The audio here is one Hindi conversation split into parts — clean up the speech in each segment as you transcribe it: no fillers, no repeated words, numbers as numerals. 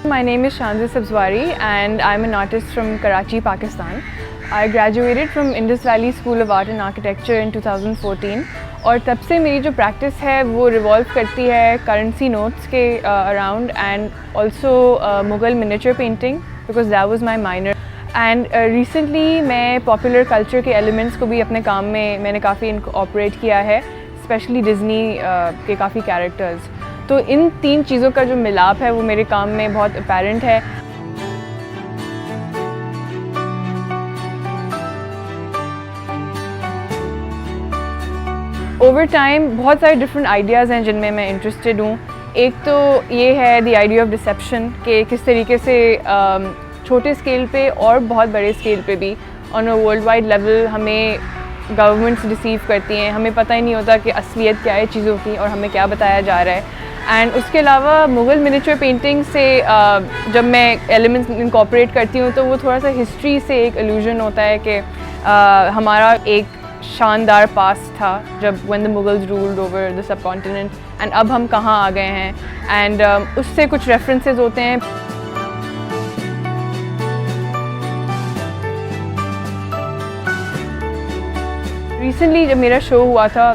My name is Shanzi Sabzwari and I'm an artist from Karachi, Pakistan. I graduated from Indus Valley School of Art and Architecture in 2014 और तब से मेरी जो प्रैक्टिस है वो रिवॉल्व करती है करेंसी नोट्स के around and also Mughal miniature painting because that was my minor and recently मैं पॉपुलर कल्चर के एलिमेंट्स को भी अपने काम में मैंने काफ़ी इनकॉर्पोरेट किया है, स्पेशली डिज़नी के काफ़ी कैरेक्टर्स। तो इन तीन चीज़ों का जो मिलाप है वो मेरे काम में बहुत अपेरेंट है। ओवर टाइम बहुत सारे डिफरेंट आइडियाज़ हैं जिनमें मैं इंटरेस्टेड हूँ। एक तो ये है द आइडिया ऑफ डिसेप्शन कि किस तरीके से छोटे स्केल पे और बहुत बड़े स्केल पे भी on a world wide level हमें गवर्नमेंट्स रिसीव करती हैं, हमें पता ही नहीं होता कि असलियत क्या है चीज़ों की और हमें क्या बताया जा रहा है। एंड उसके अलावा मुग़ल मिनिएचर पेंटिंग से जब मैं एलिमेंट्स इनकॉर्पोरेट करती हूँ तो वो थोड़ा सा हिस्ट्री से एक इल्यूजन होता है कि हमारा एक शानदार पास्ट था जब when the Mughals ruled over the sub continent and अब हम कहाँ आ गए हैं एंड उससे कुछ रेफरेंसेस होते हैं। रिसेंटली जब मेरा शो हुआ था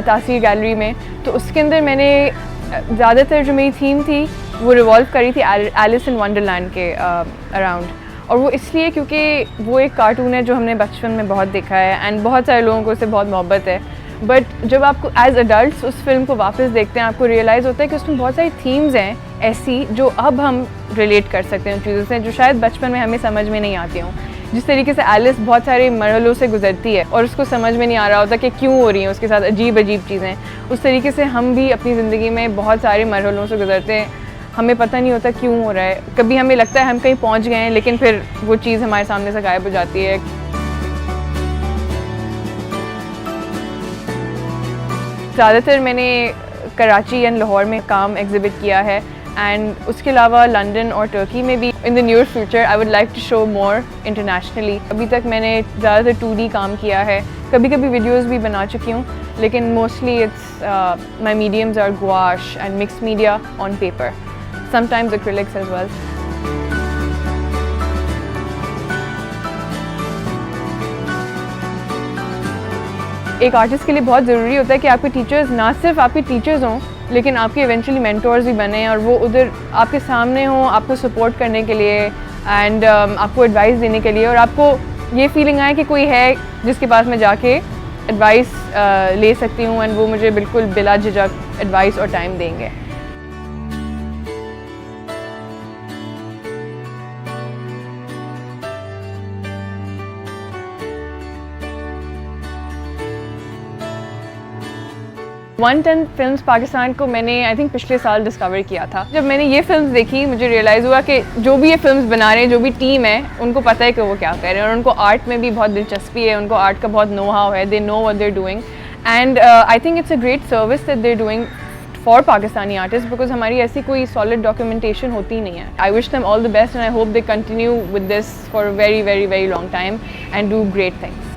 तासीर गैलरी में तो उसके अंदर मैंने ज़्यादातर जो मेरी थीम थी वो रिवॉल्व करी थी एलिस इन वंडरलैंड के अराउंड, और वो इसलिए क्योंकि वो एक कार्टून है जो हमने बचपन में बहुत देखा है एंड बहुत सारे लोगों को उससे बहुत मोहब्बत है। बट जब आपको एज अडल्ट्स उस फिल्म को वापस देखते हैं आपको रियलाइज़ होता है कि उसमें बहुत सारी थीम्स हैं ऐसी जो अब हम रिलेट कर सकते हैं उन चीज़ों से जो शायद बचपन में हमें समझ में नहीं आती हों। जिस तरीके से एलिस बहुत सारे मरहलों से गुजरती है और उसको समझ में नहीं आ रहा होता कि क्यों हो रही हैं उसके साथ अजीब अजीब चीज़ें, उस तरीके से हम भी अपनी ज़िंदगी में बहुत सारे मरहलों से गुजरते हैं, हमें पता नहीं होता क्यों हो रहा है। कभी हमें लगता है हम कहीं पहुंच गए हैं लेकिन फिर वो चीज़ हमारे सामने से गायब हो जाती है। ज़्यादातर मैंने कराची एंड लाहौर में काम एग्जिबिट किया है एंड उसके अलावा लंदन और टर्की में भी in the near future I would like to show more internationally. अभी तक मैंने ज़्यादातर 2D काम किया है, कभी कभी वीडियोस भी बना चुकी हूँ, लेकिन mostly it's my mediums are gouache and mix media on paper, sometimes acrylics as well. एक आर्टिस्ट के लिए बहुत ज़रूरी होता है कि आपके टीचर्स ना सिर्फ आपके टीचर्स हों लेकिन आपके इवेंचुअली मेंटोर्स भी बने और वो उधर आपके सामने हों आपको सपोर्ट करने के लिए एंड आपको एडवाइस देने के लिए, और आपको ये फीलिंग आए कि कोई है जिसके पास मैं जाके एडवाइस ले सकती हूँ एंड वो मुझे बिल्कुल बिला झिझक एडवाइस और टाइम देंगे। वन टेन फिल्म्स पाकिस्तान को मैंने आई थिंक पिछले साल डिस्कवर किया था। जब मैंने ये फिल्म्स देखी मुझे रियलाइज़ हुआ कि जो भी ये फिल्म्स बना रहे हैं, जो भी टीम है, उनको पता है कि वो क्या कर रहे हैं और उनको आर्ट में भी बहुत दिलचस्पी है, उनको आर्ट का बहुत नो हाउ है, they know what they are doing and I think it's a great service that they are doing for Pakistani artist because हमारी ऐसी कोई सॉलिड डॉक्यूमेंटेशन होती नहीं है। I wish them all the best and I hope they continue with this for a very very very long time and do great things.